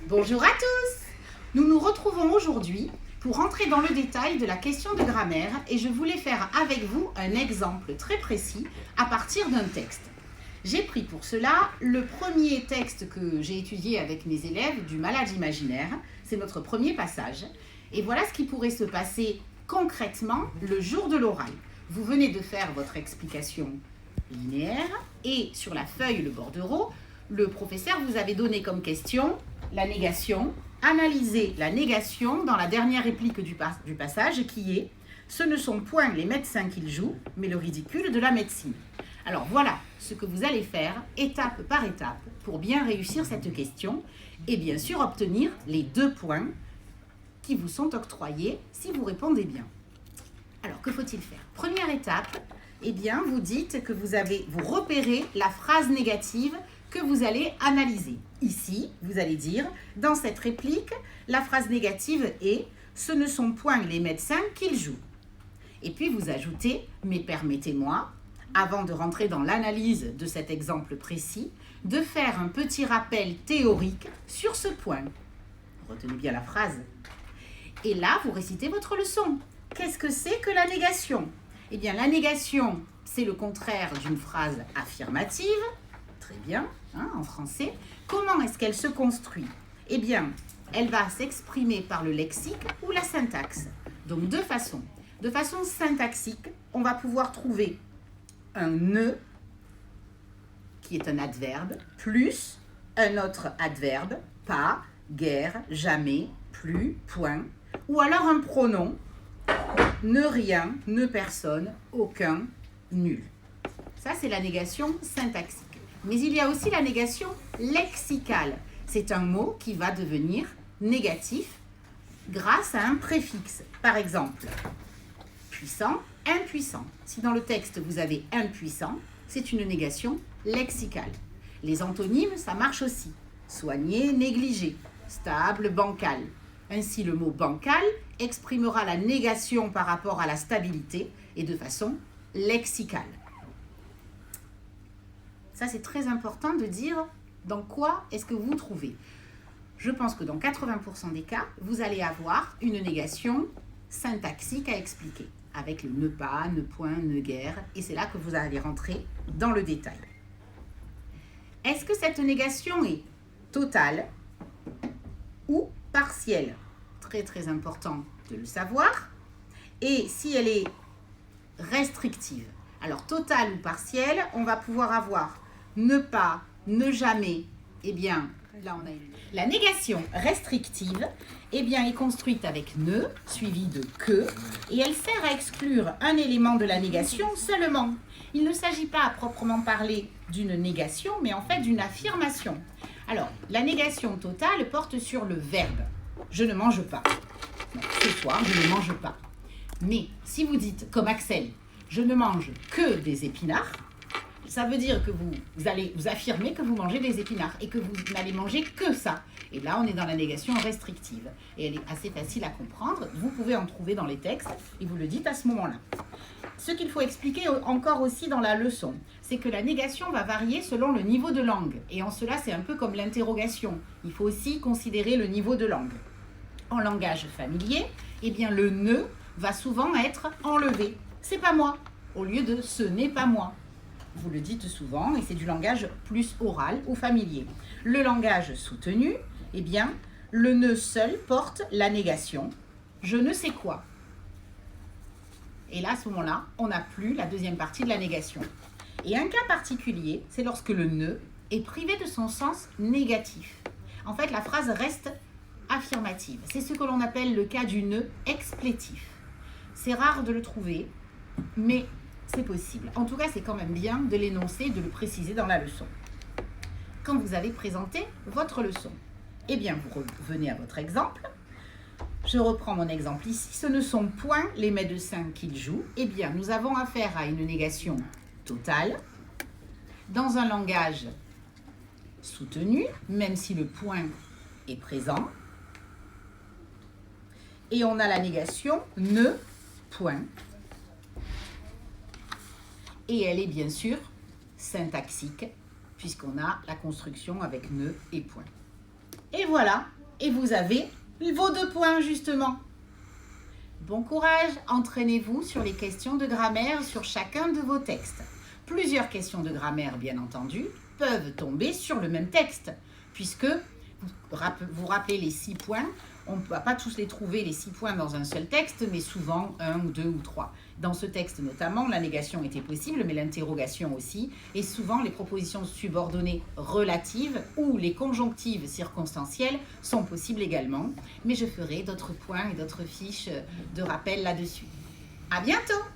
Bonjour à tous! Nous nous retrouvons aujourd'hui pour entrer dans le détail de la question de grammaire et je voulais faire avec vous un exemple très précis à partir d'un texte. J'ai pris pour cela le premier texte que j'ai étudié avec mes élèves du Malade imaginaire. C'est notre premier passage. Et voilà ce qui pourrait se passer concrètement le jour de l'oral. Vous venez de faire votre explication linéaire et sur la feuille, le bordereau, le professeur vous avait donné comme question la négation. Analysez la négation dans la dernière réplique du passage qui est « Ce ne sont point les médecins qu'ils jouent, mais le ridicule de la médecine ». Alors voilà ce que vous allez faire étape par étape pour bien réussir cette question et bien sûr obtenir les 2 points qui vous sont octroyés si vous répondez bien. Alors que faut-il faire? Première étape, eh bien vous dites que vous repérez la phrase négative que vous allez analyser. Ici, vous allez dire, dans cette réplique, la phrase négative est « Ce ne sont point les médecins qu'ils jouent ». Et puis vous ajoutez « Mais permettez-moi », avant de rentrer dans l'analyse de cet exemple précis, de faire un petit rappel théorique sur ce point. Retenez bien la phrase. Et là, vous récitez votre leçon. Qu'est-ce que c'est que la négation? Eh bien, la négation, c'est le contraire d'une phrase affirmative. Très bien, hein, en français. Comment est-ce qu'elle se construit? Eh bien, elle va s'exprimer par le lexique ou la syntaxe. Donc, deux façons. De façon syntaxique, on va pouvoir trouver un « ne » qui est un adverbe, plus un autre adverbe, pas, guère, jamais, plus, point, ou alors un pronom, ne rien, ne personne, aucun, nul. Ça, c'est la négation syntaxique. Mais il y a aussi la négation lexicale. C'est un mot qui va devenir négatif grâce à un préfixe. Par exemple, puissant, impuissant. Si dans le texte vous avez impuissant, c'est une négation lexicale. Les antonymes, ça marche aussi. Soigner, négliger. Stable, bancal. Ainsi, le mot bancal exprimera la négation par rapport à la stabilité et de façon lexicale. Ça, c'est très important de dire dans quoi est-ce que vous vous trouvez. Je pense que dans 80% des cas, vous allez avoir une négation syntaxique à expliquer, avec le ne pas, ne point, ne guère, et c'est là que vous allez rentrer dans le détail. Est-ce que cette négation est totale ou partielle? Très très important de le savoir. Et si elle est restrictive? Alors totale ou partielle, on va pouvoir avoir ne pas, ne jamais. Eh bien, là on a la négation restrictive, eh bien, est construite avec ne, suivi de que, et elle sert à exclure un élément de la négation seulement. Il ne s'agit pas à proprement parler d'une négation, mais en fait d'une affirmation. Alors, la négation totale porte sur le verbe. Je ne mange pas. Donc, ce soir, je ne mange pas. Mais si vous dites, comme Axel, je ne mange que des épinards, ça veut dire que vous allez vous affirmer que vous mangez des épinards et que vous n'allez manger que ça. Et là, on est dans la négation restrictive. Et elle est assez facile à comprendre. Vous pouvez en trouver dans les textes et vous le dites à ce moment-là. Ce qu'il faut expliquer encore aussi dans la leçon, c'est que la négation va varier selon le niveau de langue. Et en cela, c'est un peu comme l'interrogation. Il faut aussi considérer le niveau de langue. En langage familier, eh bien, le « ne » va souvent être enlevé. C'est pas moi, au lieu de ce n'est pas moi. Vous le dites souvent et c'est du langage plus oral ou familier. Le langage soutenu, eh bien, le ne seul porte la négation. Je ne sais quoi. Et là, à ce moment-là, on n'a plus la deuxième partie de la négation. Et un cas particulier, c'est lorsque le ne est privé de son sens négatif. En fait, la phrase reste affirmative. C'est ce que l'on appelle le cas du ne explétif. C'est rare de le trouver, mais c'est possible. En tout cas, c'est quand même bien de l'énoncer, de le préciser dans la leçon. Quand vous avez présenté votre leçon, eh bien, vous revenez à votre exemple. Je reprends mon exemple ici. Ce ne sont point les médecins qu'ils jouent. Eh bien, nous avons affaire à une négation totale dans un langage soutenu, même si le point est présent. Et on a la négation ne, point. Et elle est bien sûr syntaxique, puisqu'on a la construction avec ne et point. Et voilà, Et vous avez vos 2 points, justement. Bon courage, entraînez-vous sur les questions de grammaire sur chacun de vos textes. Plusieurs questions de grammaire, bien entendu, peuvent tomber sur le même texte, puisque vous rappelez les 6 points. On ne va pas tous les trouver, les 6 points, dans un seul texte, mais souvent 1 ou 2 ou 3. Dans ce texte notamment, la négation était possible, mais l'interrogation aussi. Et souvent, les propositions subordonnées relatives ou les conjonctives circonstancielles sont possibles également. Mais je ferai d'autres points et d'autres fiches de rappel là-dessus. À bientôt!